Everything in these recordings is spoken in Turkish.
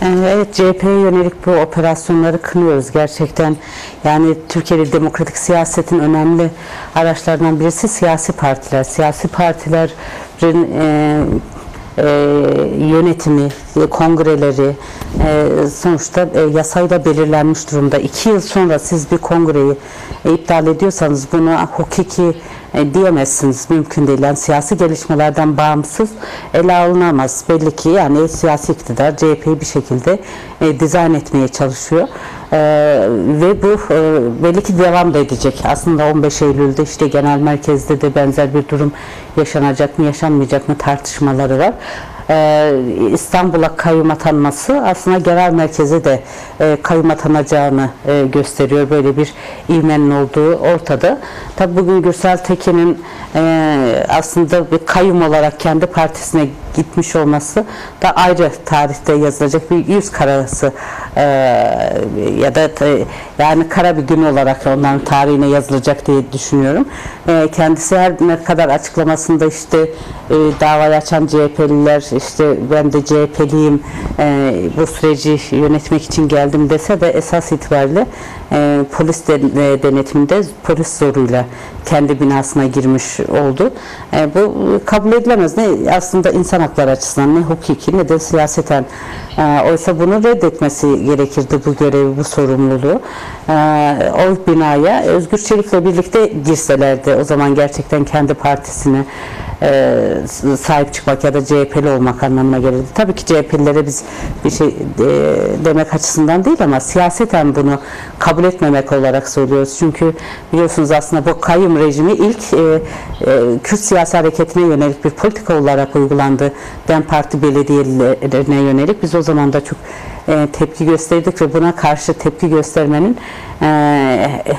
Evet, CHP'ye yönelik bu operasyonları kınıyoruz gerçekten. Yani Türkiye'de demokratik siyasetin önemli araçlarından birisi siyasi partiler. Siyasi partilerin yönetimi, kongreleri sonuçta yasayla belirlenmiş durumda. 2 yıl sonra siz bir kongreyi iptal ediyorsanız bunu hukuki diyemezsiniz, mümkün değil. Yani siyasi gelişmelerden bağımsız ele alınamaz. Belli ki yani siyasi iktidar CHP'yi bir şekilde dizayn etmeye çalışıyor. Ve bu belli ki devam da edecek. Aslında 15 Eylül'de işte genel merkezde de benzer bir durum yaşanacak mı yaşanmayacak mı tartışmaları var. İstanbul'a kayyum atanması aslında genel merkeze de kayyum atanacağını gösteriyor. Böyle bir ivmenin olduğu ortada. Tabi bugün Gürsel Tekin'in aslında bir kayyum olarak kendi partisine gitmiş olması da ayrı tarihte yazılacak bir yüz karası ya da yani kara bir gün olarak onların tarihine yazılacak diye düşünüyorum. Kendisi her ne kadar açıklamasında işte davayı açan CHP'liler işte ben de CHP'liyim bu süreci yönetmek için geldim dese de esas itibariyle polis denetiminde polis zoruyla kendi binasına girmiş oldu. Bu kabul edilemez. Ne aslında insan hakları açısından ne hukuki ne de siyaseten. Oysa bunu reddetmesi gerekirdi bu görevi, bu sorumluluğu. O binaya Özgür Çelik'le birlikte girselerdi o zaman gerçekten kendi partisine sahip çıkmak ya da CHP'li olmak anlamına gelirdi. Tabii ki CHP'lilere biz bir şey demek açısından değil ama siyaseten bunu kabul etmemek olarak söylüyoruz. Çünkü biliyorsunuz aslında bu kayyum rejimi ilk Kürt siyasi hareketine yönelik bir politika olarak uygulandı. DEM Parti belediyelerine yönelik. Biz o zaman da çok tepki gösterdik ve buna karşı tepki göstermenin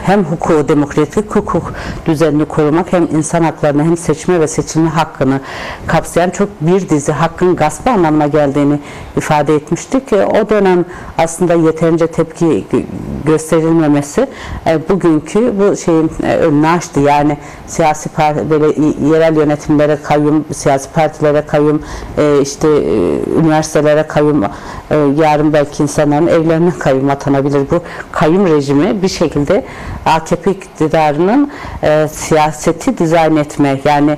hem hukuku, demokratik hukuk düzenini korumak hem insan haklarını hem seçme ve seçilme hakkını kapsayan çok bir dizi hakkın gaspı anlamına geldiğini ifade etmiştik. O dönem aslında yeterince tepki gösterilmemesi bugünkü bu şeyin önünü açtı. Yani siyasi parti, böyle yerel yönetimlere kayyum, siyasi partilere kayyum, işte üniversitelere kayyum, yarın belki insanların evlerine kayyum atanabilir. Bu kayyum rejimi bir şekilde AKP iktidarının siyaseti dizayn etme, yani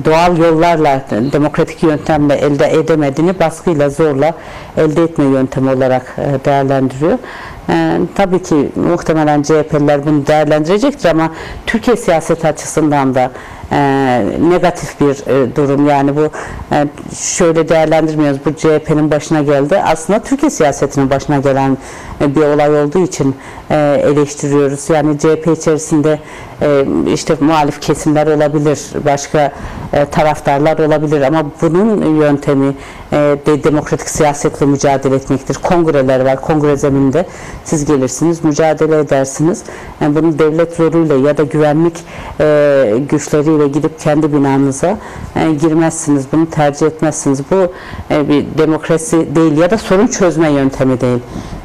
doğal yollarla, demokratik yöntemle elde edemediğini baskıyla, zorla elde etme yöntemi olarak değerlendiriyor. Tabii ki muhtemelen CHP'liler bunu değerlendirecektir ama Türkiye siyaseti açısından da negatif bir durum. Yani bu şöyle değerlendirmiyoruz, bu CHP'nin başına geldi. Aslında Türkiye siyasetinin başına gelen bir olay olduğu için eleştiriyoruz. Yani CHP içerisinde işte muhalif kesimler olabilir, başka taraftarlar olabilir ama bunun yöntemi de demokratik siyasetle mücadele etmektir. Kongreler var, kongre zemininde siz gelirsiniz, mücadele edersiniz. Yani bunu devlet zoruyla ya da güvenlik güçleriyle gidip kendi binanıza girmezsiniz. Bunu tercih etmezsiniz. Bu bir demokrasi değil ya da sorun çözme yöntemi değil.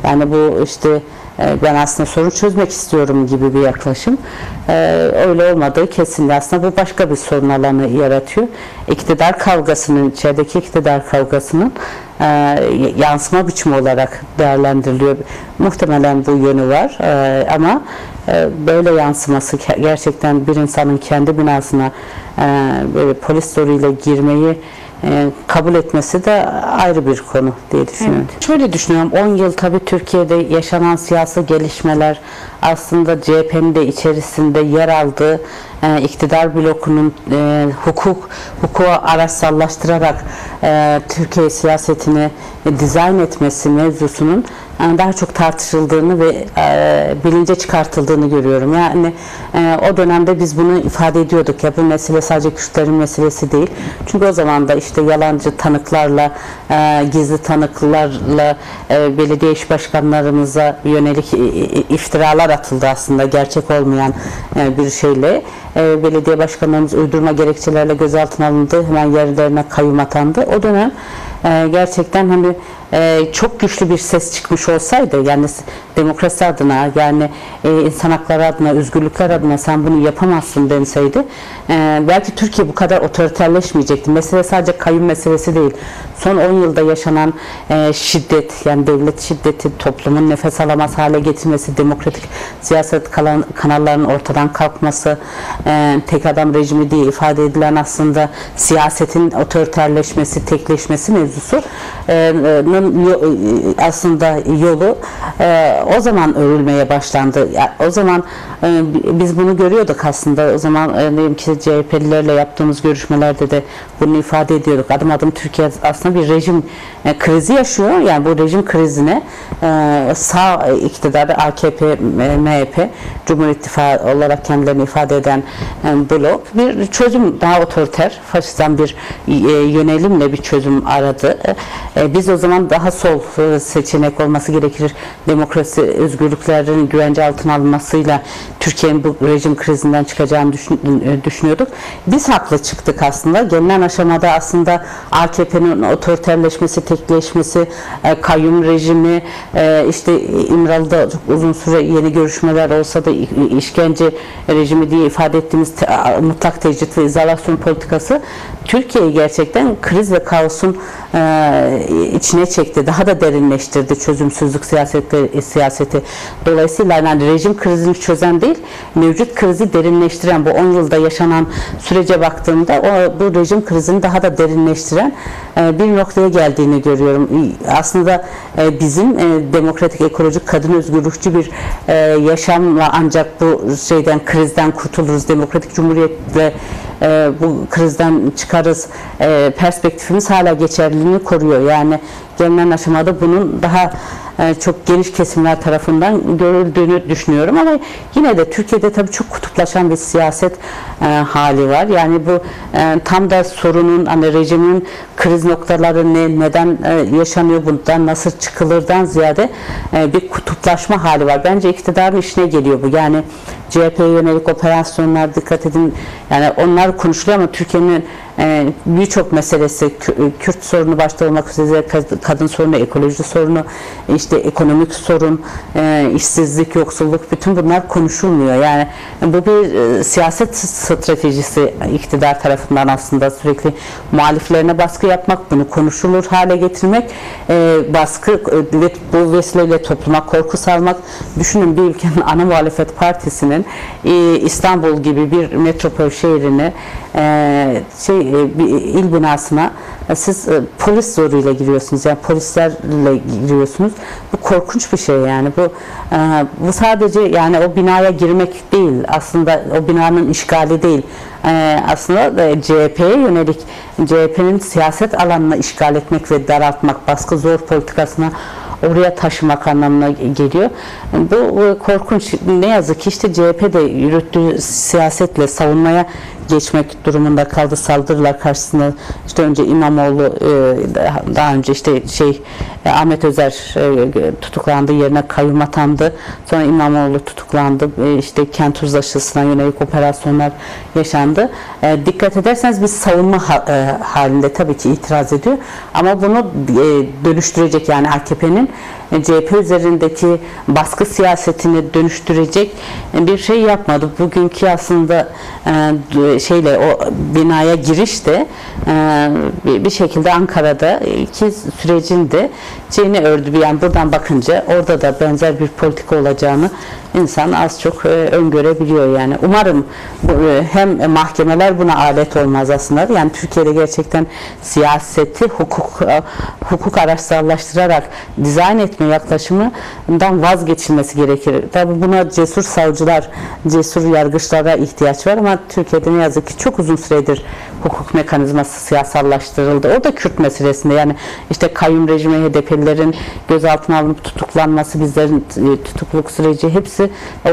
Yani bu işte ben aslında sorun çözmek istiyorum gibi bir yaklaşım. Öyle olmadığı kesin. Aslında bu başka bir sorun alanı yaratıyor. İktidar kavgasının, içerideki iktidar kavgasının yansıma biçimi olarak değerlendiriliyor. Muhtemelen bu yönü var. Ama böyle yansıması gerçekten bir insanın kendi binasına böyle polis zoruyla girmeyi kabul etmesi de ayrı bir konu diye düşünüyorum. Evet. Şöyle düşünüyorum, 10 yıl tabii Türkiye'de yaşanan siyasi gelişmeler aslında CHP'nin de içerisinde yer aldığı iktidar blokunun hukuku araçsallaştırarak Türkiye siyasetini dizayn etmesi mevzusunun daha çok tartışıldığını ve bilince çıkartıldığını görüyorum. Yani o dönemde biz bunu ifade ediyorduk ya, bu mesele sadece Kürtlerin meselesi değil. Çünkü o zaman da işte yalancı tanıklarla, gizli tanıklarla belediye iş başkanlarımıza yönelik iftiralar atıldı aslında, gerçek olmayan bir şeyle. Belediye başkanlarımız uydurma gerekçelerle gözaltına alındı, hemen yerlerine kayyum atandı. O dönem gerçekten hani çok güçlü bir ses çıkmış olsaydı, yani demokrasi adına, yani insan hakları adına, özgürlükler adına sen bunu yapamazsın denseydi, belki Türkiye bu kadar otoriterleşmeyecekti. Mesele sadece kayyum meselesi değil. Son 10 yılda yaşanan şiddet, yani devlet şiddeti, toplumun nefes alamaz hale getirmesi, demokratik siyaset kanallarının ortadan kalkması, tek adam rejimi diye ifade edilen aslında siyasetin otoriterleşmesi, tekleşmesi mevzusu aslında yolu o zaman örülmeye başlandı. Yani o zaman biz bunu görüyorduk aslında. O zaman diyelim ki CHP'lilerle yaptığımız görüşmelerde de bunu ifade ediyorduk. Adım adım Türkiye aslında bir rejim krizi yaşıyor. Yani bu rejim krizine sağ iktidarı AKP, MHP, Cumhur İttifakı olarak kendilerini ifade eden blok bir çözüm, daha otoriter, faşizan bir yönelimle bir çözüm aradı. Biz o zaman daha sol seçenek olması gerekir. Demokrasi, özgürlüklerin güvence altına alınmasıyla Türkiye'nin bu rejim krizinden çıkacağını düşünüyorduk. Biz haklı çıktık aslında. Gelinen aşamada aslında AKP'nin otoriterleşmesi, tekleşmesi, kayyum rejimi, işte İmralı'da uzun süre yeni görüşmeler olsa da işkence rejimi diye ifade ettiğimiz mutlak tecrit ve izolasyon politikası Türkiye'yi gerçekten kriz ve kaosun içine çekti. Daha da derinleştirdi çözümsüzlük siyaseti. Dolayısıyla yani rejim krizini çözen değil, mevcut krizi derinleştiren, bu 10 yılda yaşanan sürece baktığımda bu rejim krizini daha da derinleştiren bir noktaya geldiğini görüyorum. Aslında bizim demokratik, ekolojik, kadın özgürlükçü bir yaşamla ancak bu krizden kurtuluruz. Demokratik cumhuriyetle bu krizden çıkarız perspektifimiz hala geçerliliğini koruyor. Yani gelinen aşamada bunun daha çok geniş kesimler tarafından görüldüğünü düşünüyorum, ama yine de Türkiye'de tabii çok kutuplaşan bir siyaset hali var. Yani bu tam da sorunun, hani rejimin kriz noktaları neden yaşanıyor, bundan nasıl çıkılırdan ziyade bir kutuplaşma hali var. Bence iktidarın işine geliyor bu. Yani CHP'ye yönelik operasyonlar, dikkat edin, yani onlar konuşuluyor ama Türkiye'nin birçok meselesi, Kürt sorunu başta olmak üzere, kadın sorunu, ekoloji sorunu, işte ekonomik sorun, işsizlik, yoksulluk, bütün bunlar konuşulmuyor. Yani bu bir siyaset stratejisi iktidar tarafından, aslında sürekli muhaliflerine baskı yapmak, bunu konuşulur hale getirmek, baskı ve bu vesileyle topluma korku salmak. Düşünün, bir ülkenin ana muhalefet partisinin İstanbul gibi bir metropol şehrine bir il binasına siz polis zoruyla giriyorsunuz, yani polislerle giriyorsunuz. Bu korkunç bir şey yani. Bu sadece yani o binaya girmek değil, aslında o binanın işgali değil. Aslında CHP'ye yönelik, CHP'nin siyaset alanını işgal etmek ve daraltmak, baskı zor politikasına oraya taşımak anlamına geliyor. Bu korkunç. Ne yazık ki işte CHP de yürüttüğü siyasetle savunmaya geçmek durumunda kaldı. Saldırılar karşısında işte önce İmamoğlu, daha önce işte Ahmet Özer tutuklandı, yerine kayyum atandı. Sonra İmamoğlu tutuklandı. İşte kent uzlaşısına yönelik operasyonlar yaşandı. Dikkat ederseniz biz savunma halinde tabii ki itiraz ediyor. Ama bunu dönüştürecek, yani AKP'nin CHP üzerindeki baskı siyasetini dönüştürecek bir şey yapmadı. Bugünkü aslında o binaya giriş de bir şekilde Ankara'da iki sürecin de şeyini ördü. Yani buradan bakınca orada da benzer bir politika olacağını insan az çok öngörebiliyor yani. Umarım hem mahkemeler buna alet olmaz aslında. Yani Türkiye'de gerçekten siyaseti hukuk araçsallaştırarak dizayn etme yaklaşımından vazgeçilmesi gerekir. Tabii buna cesur savcılar, cesur yargıçlara ihtiyaç var, ama Türkiye'de ne yazık ki çok uzun süredir hukuk mekanizması siyasallaştırıldı. O da Kürt meselesinde, yani işte kayyum rejimi, HDP'lilerin gözaltına alınıp tutuklanması, bizlerin tutukluluk süreci, hepsi o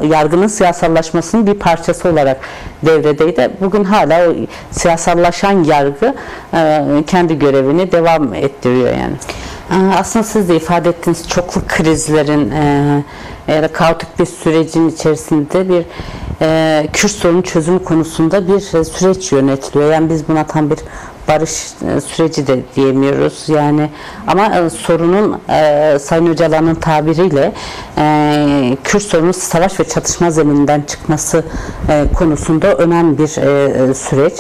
yargının siyasallaşmasının bir parçası olarak devredeydi. Bugün hala o siyasallaşan yargı kendi görevini devam ettiriyor yani. Aslında siz de ifade ettiğiniz çoklu krizlerin ya da kaotik bir sürecin içerisinde bir Kürt sorunu çözümü konusunda bir süreç yönetiliyor. Yani biz buna tam bir barış süreci de diyemiyoruz yani, ama sorunun Sayın Öcalan'ın tabiriyle Kürt sorunun savaş ve çatışma zemininden çıkması konusunda önemli bir süreç.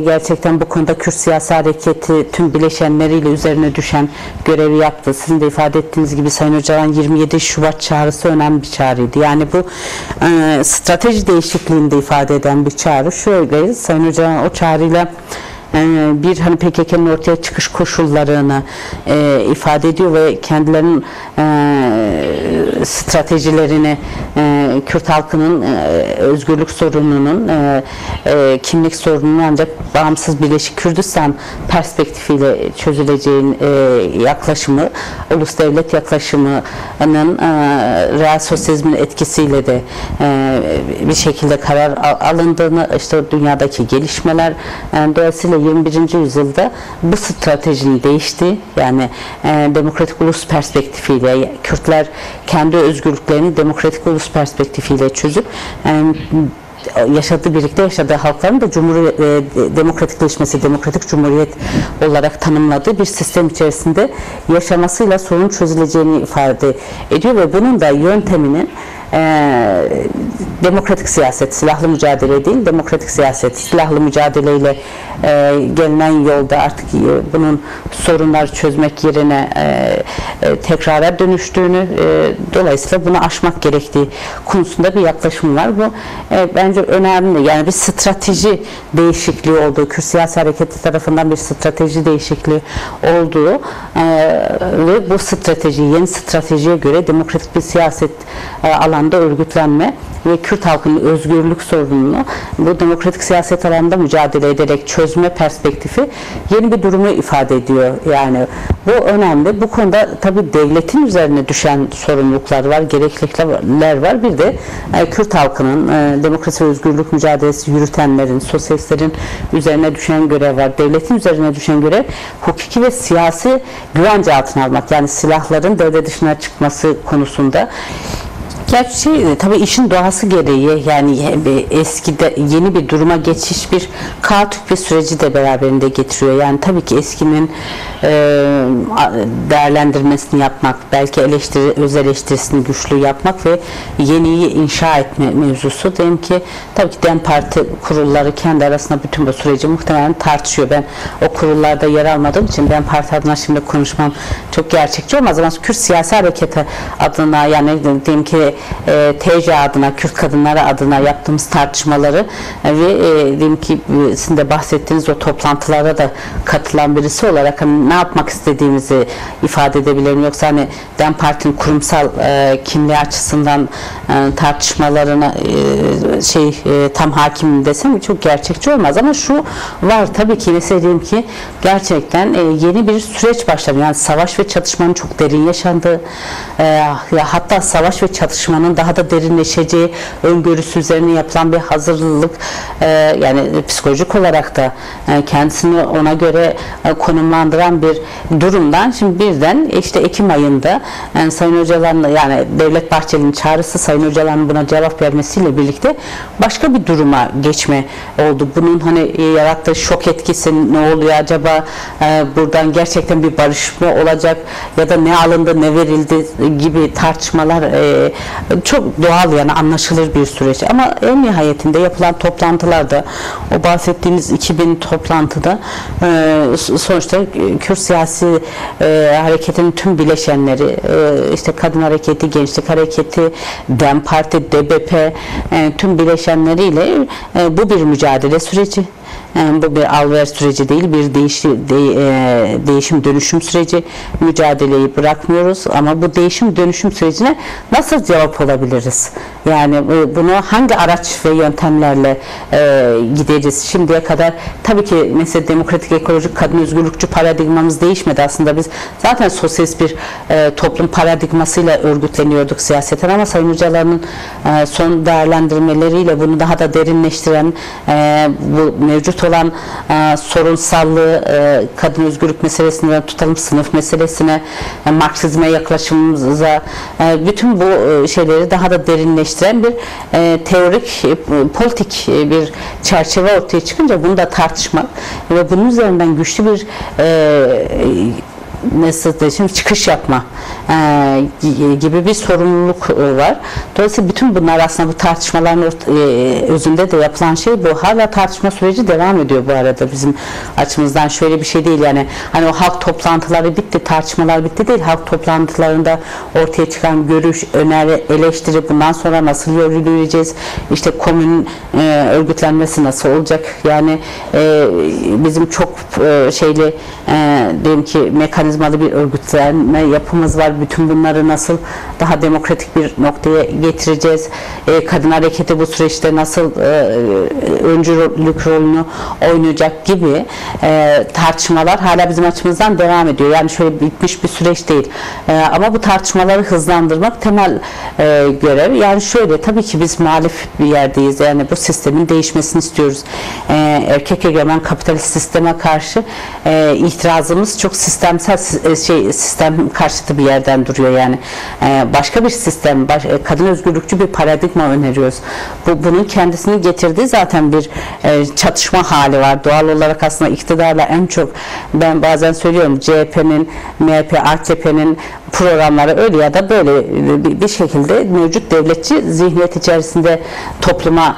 Gerçekten bu konuda Kürt siyasi hareketi tüm bileşenleriyle üzerine düşen görevi yaptı. Sizin de ifade ettiğiniz gibi Sayın Öcalan 27 Şubat çağrısı önemli bir çağrıydı. Yani bu strateji değişikliğini de ifade eden bir çağrı. Şöyle, Sayın Öcalan o çağrıyla bir hani PKK'nın ortaya çıkış koşullarını ifade ediyor ve kendilerinin stratejilerini Kürt halkının özgürlük sorununun, kimlik sorununun ancak bağımsız Birleşik Kürdistan perspektifiyle çözüleceğin yaklaşımı, ulus devlet yaklaşımının real sosyalizmin etkisiyle de bir şekilde karar alındığını, işte dünyadaki gelişmeler dolayısıyla 21. yüzyılda bu stratejinin değiştiği, yani demokratik ulus perspektifiyle Kürtler kendi özgürlüklerini demokratik ulus perspektifiyle çözüp birlikte yaşadığı halkların da demokratikleşmesi, demokratik cumhuriyet olarak tanımladığı bir sistem içerisinde yaşamasıyla sorun çözüleceğini ifade ediyor ve bunun da yönteminin demokratik siyaset, silahlı mücadele değil, demokratik siyaset, silahlı mücadeleyle gelinen yolda artık bunun sorunları çözmek yerine tekrara dönüştüğünü, dolayısıyla bunu aşmak gerektiği konusunda bir yaklaşım var. Bu bence önemli. Yani bir strateji değişikliği olduğu, Kürt siyasi hareketi tarafından bir strateji değişikliği olduğu ve bu yeni stratejiye göre demokratik bir siyaset alanda örgütlenme ve Kürt halkının özgürlük sorununu bu demokratik siyaset alanında mücadele ederek çözme perspektifi yeni bir durumu ifade ediyor. Yani bu önemli. Bu konuda tabii devletin üzerine düşen sorumluluklar var, gereklilikler var. Bir de Kürt halkının demokrasi ve özgürlük mücadelesi yürütenlerin, sosyalistlerin üzerine düşen görev var. Devletin üzerine düşen görev hukuki ve siyasi güvence altına almak. Yani silahların devlet dışına çıkması konusunda. Gerçi tabii işin doğası gereği, yani eskide yeni bir duruma geçiş bir kaotik bir süreci de beraberinde getiriyor. Yani tabii ki eskinin değerlendirmesini yapmak, belki öz eleştirisini güçlü yapmak ve yeniyi inşa etme mevzusu. Diyelim ki tabii ki DEM Parti kurulları kendi arasında bütün bu süreci muhtemelen tartışıyor. Ben o kurullarda yer almadığım için DEM Parti adına şimdi konuşmam çok gerçekçi olmaz ama Kürt siyasi hareketi adına, yani diyelim ki TC adına, Kürt kadınları adına yaptığımız tartışmaları ve diyelim ki sizin de bahsettiğiniz o toplantılara da katılan birisi olarak hani ne yapmak istediğimizi ifade edebilirim. Yoksa hani DEM Parti'nin kurumsal kimliği açısından tartışmalarına tam hakimim desem çok gerçekçi olmaz ama şu var tabii ki, mesela diyelim ki gerçekten yeni bir süreç başladı. Yani savaş ve çatışmanın çok derin yaşandığı, hatta savaş ve çatışmanın daha da derinleşeceği öngörüsü üzerine yapılan bir hazırlık, yani psikolojik olarak da kendisini ona göre konumlandıran bir durumdan şimdi birden işte Ekim ayında Sayın Öcalan'la, yani Devlet Bahçeli'nin çağrısı, Sayın Öcalan'ın buna cevap vermesiyle birlikte başka bir duruma geçme oldu. Bunun hani yarattığı şok etkisi ne oluyor acaba, buradan gerçekten bir barışma olacak ya da ne alındı ne verildi gibi tartışmalar çok doğal, yani anlaşılır bir süreç ama en nihayetinde yapılan toplantılarda, o bahsettiğimiz 2000 toplantıda sonuçta Kürt siyasi hareketinin tüm bileşenleri, işte kadın hareketi, gençlik hareketi, DEM Parti, DBP tüm bileşenleriyle bu bir mücadele süreci. Bu bir al-ver süreci değil, bir değişim dönüşüm süreci. Mücadeleyi bırakmıyoruz ama bu değişim dönüşüm sürecine nasıl cevap olabiliriz? Yani bunu hangi araç ve yöntemlerle gideceğiz? Şimdiye kadar tabii ki mesela demokratik, ekolojik, kadın özgürlükçü paradigmamız değişmedi. Aslında biz zaten sosyalist bir toplum paradigmasıyla örgütleniyorduk siyaseten ama Sayın Öcalan'ın son değerlendirmeleriyle bunu daha da derinleştiren, bu mevcut mevcut olan sorunsallığı, kadın özgürlük meselesinden tutalım sınıf meselesine, Marksizme yaklaşımımıza, bütün bu şeyleri daha da derinleştiren bir teorik, politik bir çerçeve ortaya çıkınca bunu da tartışmak ve bunun üzerinden güçlü bir nasıl diyeyim, çıkış yapma gibi bir sorumluluk var. Dolayısıyla bütün bunlar aslında bu tartışmaların özünde de yapılan şey bu. Hala tartışma süreci devam ediyor bu arada bizim açımızdan. Şöyle bir şey değil yani hani o halk toplantıları bitti, tartışmalar bitti değil. Halk toplantılarında ortaya çıkan görüş, öneri, eleştiri, bundan sonra nasıl yol yürüyeceğiz? İşte komün örgütlenmesi nasıl olacak? Yani bizim çok şeyli diyelim ki mekanizmalı bir örgütlenme yapımız var. Bütün bunları nasıl daha demokratik bir noktaya getireceğiz? Kadın hareketi bu süreçte nasıl öncülük rolünü oynayacak gibi tartışmalar hala bizim açımızdan devam ediyor. Yani şöyle bitmiş bir süreç değil. Ama bu tartışmaları hızlandırmak temel görev. Yani şöyle tabii ki biz muhalif bir yerdeyiz. Yani bu sistemin değişmesini istiyoruz. Erkek egemen kapitalist sisteme karşı itirazımız çok sistemsel sistem karşıtı bir yerden duruyor yani. Başka bir sistem, kadın özgürlükçü bir paradigma öneriyoruz. Bunun kendisini getirdiği zaten bir çatışma hali var. Doğal olarak aslında iktidarla en çok ben bazen söylüyorum CHP'nin, MHP, AKP'nin programları öyle ya da böyle bir şekilde mevcut devletçi zihniyet içerisinde topluma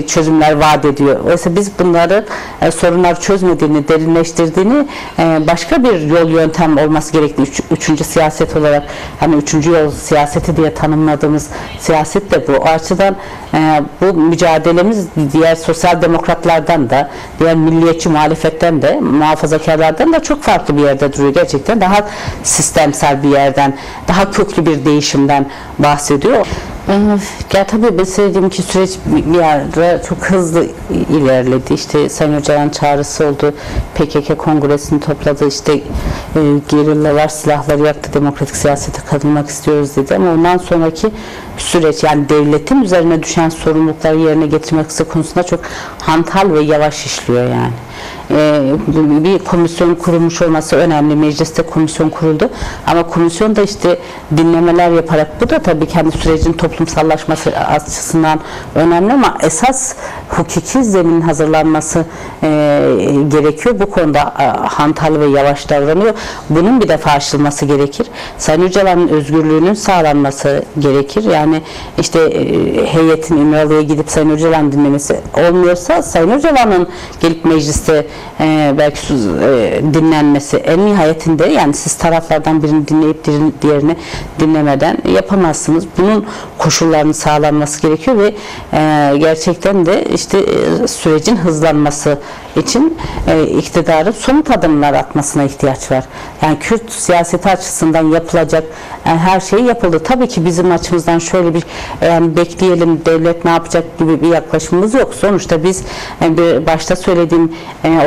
çözümler vaat ediyor. Oysa biz bunları sorunları çözmediğini, derinleştirdiğini, başka bir yol yöntem olması gerektiğini, üçüncü siyaset olarak hani üçüncü yol siyaseti diye tanımladığımız siyaset de bu. O açıdan bu mücadelemiz diğer sosyal demokratlardan da, diğer milliyetçi muhalefetten de, muhafazakarlardan da çok farklı bir yerde duruyor. Gerçekten daha sistemsel bir yerden, daha köklü bir değişimden bahsediyor. Ya tabii ben söylediğim ki süreç bir yerde çok hızlı ilerledi. İşte Sayın Öcalan çağrısı oldu. PKK kongresini topladı. İşte gerillalar silahları yaktı. Demokratik siyasete katılmak istiyoruz dedi. Ama ondan sonraki süreç yani devletin üzerine düşen sorumlulukları yerine getirmek konusunda çok hantal ve yavaş işliyor yani. Bir komisyon kurulmuş olması önemli. Mecliste komisyon kuruldu. Ama komisyon da işte dinlemeler yaparak bu da tabii kendi sürecin toplumsallaşması açısından önemli ama esas hukuki zeminin hazırlanması gerekiyor. Bu konuda hantal ve yavaş davranıyor. Bunun bir defa aşılması gerekir. Sayın Öcalan'ın özgürlüğünün sağlanması gerekir. Yani işte heyetin İmralı'ya gidip Sayın Öcalan dinlemesi olmuyorsa Sayın Öcalan'ın gelip mecliste belki dinlenmesi en nihayetinde yani siz taraflardan birini dinleyip diğerini dinlemeden yapamazsınız. Bunun koşullarının sağlanması gerekiyor ve gerçekten de işte sürecin hızlanması için iktidarın somut adımlar atmasına ihtiyaç var. Yani Kürt siyaseti açısından yapılacak her şey yapıldı. Tabii ki bizim açımızdan şöyle bir bekleyelim devlet ne yapacak gibi bir yaklaşımımız yok. Sonuçta biz başta söylediğim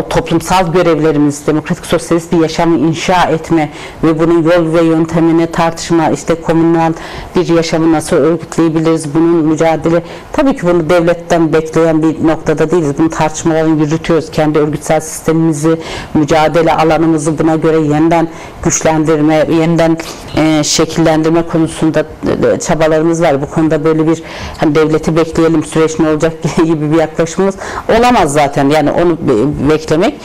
o toplumsal görevlerimiz, demokratik sosyalist bir yaşamı inşa etme ve bunun yol ve yöntemini tartışma, işte komünal bir yaşamı nasıl örgütleyebiliriz, bunun mücadele, tabii ki bunu devletten bekleyen bir noktada değiliz. Bunu tartışmalarını yürütüyoruz. Kendi örgütsel sistemimizi, mücadele alanımızı buna göre yeniden güçlendirme, yeniden şekillendirme konusunda çabalarımız var. Bu konuda böyle bir hani devleti bekleyelim, süreç ne olacak gibi bir yaklaşımımız olamaz zaten. Yani onu beklemek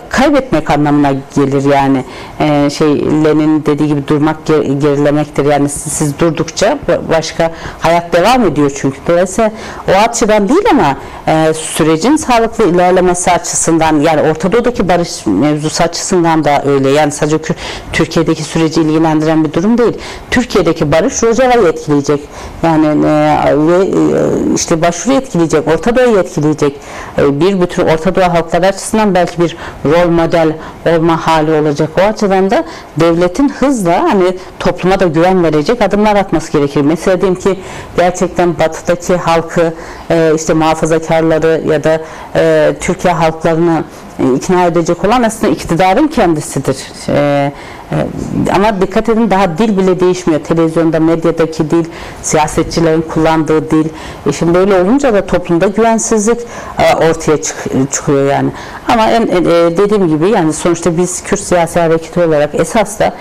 kaybetmek anlamına gelir yani. Lenin dediği gibi durmak gerilemektir. Yani siz durdukça başka hayat devam ediyor çünkü. Dolayısıyla o açıdan değil ama sürecin sağlıklı ilerlemesi açısından yani Orta Doğu'daki barış mevzusu açısından da öyle. Yani sadece Türkiye'deki süreci ilgilendiren bir durum değil. Türkiye'deki barış Rojava'yı etkileyecek. Yani ve işte başvuru etkileyecek, Orta Doğu'yu etkileyecek. Bir bütün Orta Doğu halkları açısından belki bir rol model olma hali olacak. O açıdan da devletin hızla hani topluma da güven verecek adımlar atması gerekir. Mesela diyelim ki gerçekten batıdaki halkı işte muhafazakarları ya da Türkiye halklarını ikna edecek olan aslında iktidarın kendisidir. Ama dikkat edin, daha dil bile değişmiyor. Televizyonda, medyadaki dil, siyasetçilerin kullandığı dil. Şimdi böyle olunca da toplumda güvensizlik ortaya çıkıyor yani. Ama dediğim gibi yani sonuçta biz Kürt siyasi hareketi olarak esas da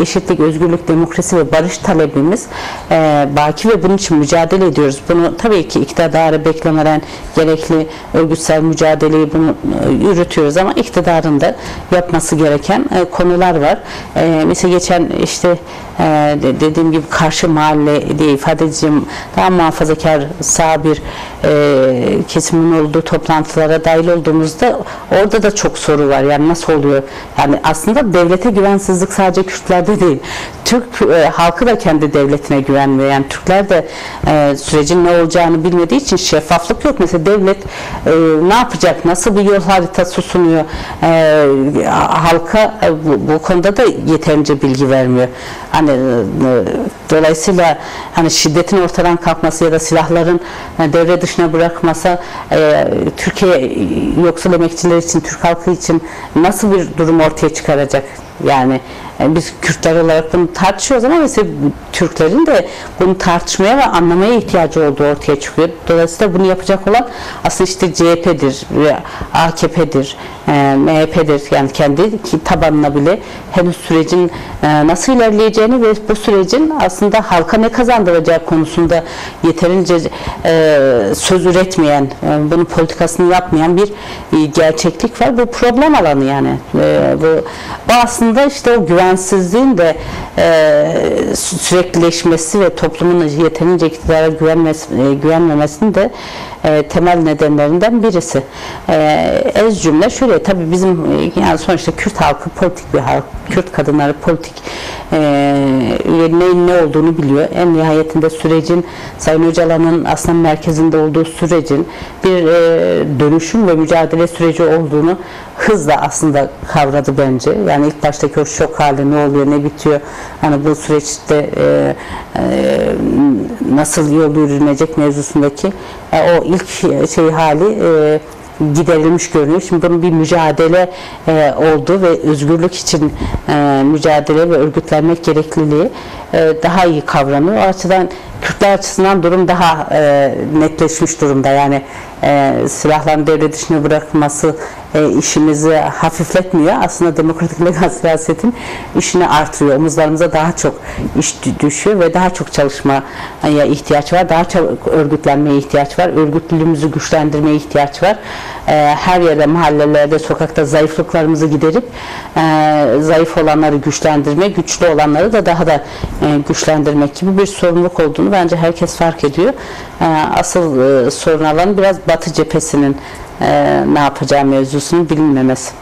eşitlik, özgürlük, demokrasi ve barış talebimiz baki ve bunun için mücadele ediyoruz. Bunu tabii ki iktidarı beklemeden gerekli örgütsel mücadeleyi bunu yürütüyoruz ama iktidarın da yapması gereken konular var. Mesela geçen işte dediğim gibi karşı mahalle diye ifade edeceğim daha muhafazakar sağ bir kesimin olduğu toplantılara dahil olduğumuzda orada da çok soru var. Yani nasıl oluyor? Yani aslında devlete güvensizlik sadece Kürtlerde değil. Türk halkı da kendi devletine güvenmiyor. Yani Türkler de sürecin ne olacağını bilmediği için şeffaflık yok. Mesela devlet ne yapacak? Nasıl bir yol haritası sunuyor? Halka bu konuda da yeterince bilgi vermiyor. Hani dolayısıyla hani şiddetin ortadan kalkması ya da silahların devre dışına bırakmasa Türkiye yoksul emekçiler için, Türk halkı için nasıl bir durum ortaya çıkaracak? Yani biz Kürtler olarak bunu tartışıyoruz ama mesela Türklerin de bunu tartışmaya ve anlamaya ihtiyacı olduğu ortaya çıkıyor. Dolayısıyla bunu yapacak olan aslında işte CHP'dir, AKP'dir, MHP'dir. Yani kendi tabanına bile henüz sürecin nasıl ilerleyeceğini ve bu sürecin aslında halka ne kazandıracağı konusunda yeterince söz üretmeyen, bunun politikasını yapmayan bir gerçeklik var. Bu problem alanı yani. Bu aslında işte o güvensizliğin de süreklileşmesi ve toplumun yeterince iktidara güvenmemesinin de temel nedenlerinden birisi. Ez cümle şöyle, tabii bizim yani sonuçta Kürt halkı politik bir halk, Kürt kadınları politik neyin ne olduğunu biliyor. En nihayetinde sürecin Sayın Öcalan'ın aslında merkezinde olduğu sürecin bir dönüşüm ve mücadele süreci olduğunu hızla aslında kavradı bence. Yani ilk baştaki o şok hali, ne oluyor, ne bitiyor, hani bu süreçte nasıl yol yürünecek mevzusundaki o ilk hali giderilmiş görünüyor. Şimdi bunun bir mücadele olduğu ve özgürlük için mücadele ve örgütlenmek gerekliliği daha iyi kavranıyor. O açıdan Kürtler açısından durum daha netleşmiş durumda. Yani silahların devre dışına bırakılması işimizi hafifletmiyor. Aslında demokratik legal siyasetin işini artırıyor. Omuzlarımıza daha çok iş düşüyor ve daha çok çalışmaya ihtiyaç var. Daha çok örgütlenmeye ihtiyaç var. Örgütlülüğümüzü güçlendirmeye ihtiyaç var. Her yerde, mahallelerde, sokakta zayıflıklarımızı giderip zayıf olanları güçlendirme, güçlü olanları da daha da güçlendirmek gibi bir sorumluluk olduğunu bence herkes fark ediyor. Asıl sorun alanı biraz Batı cephesinin ne yapacağı mevzusunun bilinmemesi.